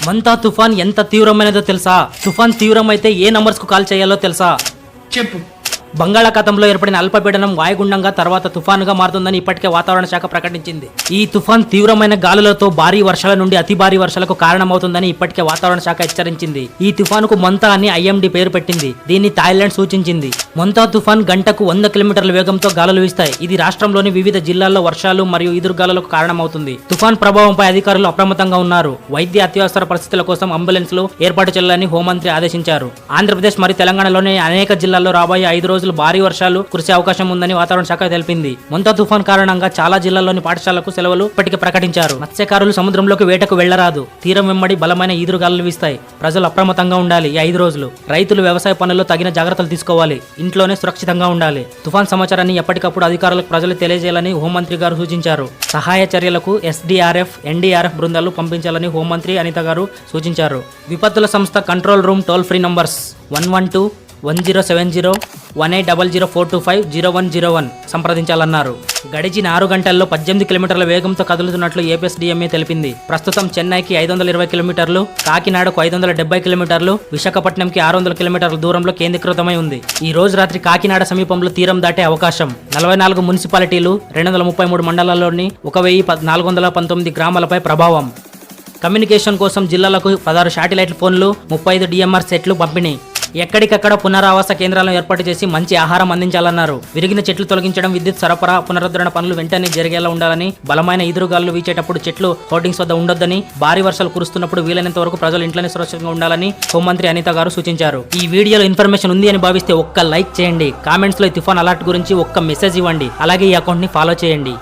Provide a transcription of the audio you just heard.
మంతా తుఫాన్ ఎంత తీవ్రమైనదో తెలుసా? తుఫాన్ తీవ్రమైతే ఏ నంబర్స్ కు కాల్ చేయాలో తెలుసా? చెప్పు. బంగాళాఖాతంలో ఏర్పడిన అల్పపీడనం వాయుగుండంగా తర్వాత తుఫానుగా మారుతుందని ఇప్పటికే వాతావరణ శాఖ ప్రకటించింది. ఈ తుఫాన్ తీవ్రమైన గాలులతో భారీ వర్షాల నుండి అతి భారీ వర్షాలకు కారణమవుతుందని ఇప్పటికే వాతావరణ శాఖ హెచ్చరించింది. ఈ తుఫానుకు మొంతా అని ఐఎండీ పేరు పెట్టింది. దీన్ని థాయిలాండ్ సూచించింది. మొంతా తుఫాన్ గంటకు 100 కిలోమీటర్ల వేగంతో గాలులు వీస్తాయి. ఇది రాష్ట్రంలోని వివిధ జిల్లాల్లో వర్షాలు మరియు ఈదురుగాలులకు కారణమవుతుంది. తుఫాన్ ప్రభావంపై అధికారులు అప్రమత్తంగా ఉన్నారు. వైద్య అత్యవసర పరిస్థితుల కోసం అంబులెన్స్లు ఏర్పాటు చేయాలని హోంమంత్రి ఆదేశించారు. ఆంధ్రప్రదేశ్ మరియు తెలంగాణలోని అనేక జిల్లాల్లో రాబోయే 5 రోజులు భారీ వర్షాలు కురిసే అవకాశం ఉందని వాతావరణ శాఖ తెలిపింది. మొంతా తుఫాన్ కారణంగా చాలా జిల్లాల్లోని పాఠశాలకు సెలవులు ఇప్పటికే ప్రకటించారు. మత్స్యకారులు సముద్రంలోకి వేటకు వెళ్లరాదు. తీరం వెంబడి బలమైన ఈదురుగాలులు వీస్తాయి. ప్రజలు అప్రమత్తంగా ఉండాలి. ఈ 5 రోజులు రైతులు వ్యవసాయ పనుల్లో తగిన జాగ్రత్తలు తీసుకోవాలి. ఇంట్లోనే సురక్షితంగా ఉండాలి. తుఫాన్ సమాచారాన్ని ఎప్పటికప్పుడు అధికారులకు ప్రజలు తెలియజేయాలని హోంమంత్రి గారు సూచించారు. సహాయ చర్యలకు ఎస్డీఆర్ఎఫ్, ఎన్డీఆర్ఎఫ్ బృందాలు పంపించాలని హోంమంత్రి అనిత గారు సూచించారు. విపత్తుల సంస్థ control room toll free numbers 112-1070 1800-425-0101 సంప్రదించాలన్నారు. గడిచిన 6 గంటల్లో 18 కిలోమీటర్ల వేగంతో కదులుతున్నట్లు ఏపీఎస్డీఎంఏ తెలిపింది. ప్రస్తుతం చెన్నైకి 520 కిలోమీటర్లు, కాకినాడకు 570 కిలోమీటర్లు, విశాఖపట్నంకి 600 కిలోమీటర్ల దూరంలో కేంద్రీకృతమై ఉంది. ఈ రోజు రాత్రి కాకినాడ సమీపంలో తీరం దాటే అవకాశం. 44 మున్సిపాలిటీలు, 233 మండలాల్లోని 1419 గ్రామాలపై ప్రభావం. కమ్యూనికేషన్ కోసం జిల్లాలకు 16 శాటిలైట్ ఫోన్లు, 35 డిఎంఆర్ సెట్లు పంపిణీ. ఎక్కడికక్కడ పునరావాస కేంద్రాలను ఏర్పాటు చేసి మంచి ఆహారం అందించాలన్నారు. విరిగిన చెట్లు తొలగించడం, విద్యుత్ సరఫరా, పునరుద్ధరణ పనులు వెంటనే జరిగేలా ఉండాలని, బలమైన ఈదురుగాలు వీచేటప్పుడు చెట్లు హోర్డింగ్స్ వద్ద ఉండొద్దని, భారీ వర్షాలు కురుస్తున్నప్పుడు వీలైనంత వరకు ప్రజలు ఇంట్లోనే సురక్షితంగా ఉండాలని హోంమంత్రి అనిత గారు సూచించారు. ఈ వీడియోలో ఇన్ఫర్మేషన్ ఉంది అని భావిస్తే ఒక్క లైక్ చేయండి. కామెంట్స్ లో తుఫాన్ అలర్ట్ గురించి ఒక్క మెసేజ్ ఇవ్వండి. అలాగే ఈ అకౌంట్ ని ఫాలో చేయండి.